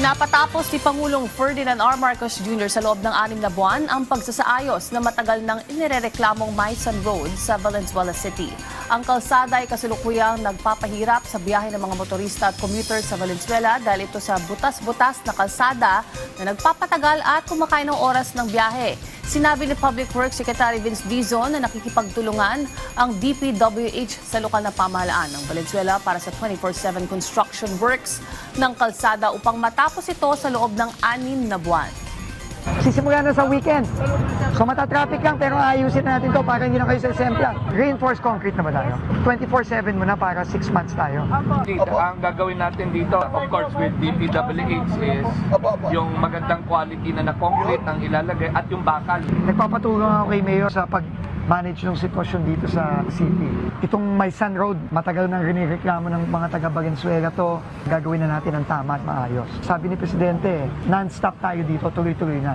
Pinapatapos ni Pangulong Ferdinand R. Marcos Jr. sa loob ng 6 na buwan ang pagsasaayos na matagal nang inirereklamong Maysan Road sa Valenzuela City. Ang kalsada ay kasulukuyang nagpapahirap sa biyahe ng mga motorista at commuters sa Valenzuela dahil ito sa butas-butas na kalsada na nagpapatagal at kumakain ng oras ng biyahe. Sinabi ni Public Works Secretary Vince Dizon na nakikipagtulungan ang DPWH sa lokal na pamahalaan ng Valenzuela para sa 24/7 construction works ng kalsada upang matapos ito sa loob ng 6 na buwan. Sisimula na sa weekend. So matatraffic lang pero ayusin natin to para hindi na kayo sa SEMPLA. Reinforced concrete na ba tayo? 24/7 muna para 6 months tayo. Dito, ang gagawin natin dito, of course, with DPWH is yung magandang quality na concrete ang ilalagay at yung bakal. Nagpapatulong ako kay Mayor sa pag-manage ng sitwasyon dito sa city. Itong Maysan Road, matagal nang rinireklamo ng mga taga Valenzuela to. Gagawin na natin ang tama at maayos. Sabi ni Presidente, non-stop tayo dito, tuloy-tuloy na.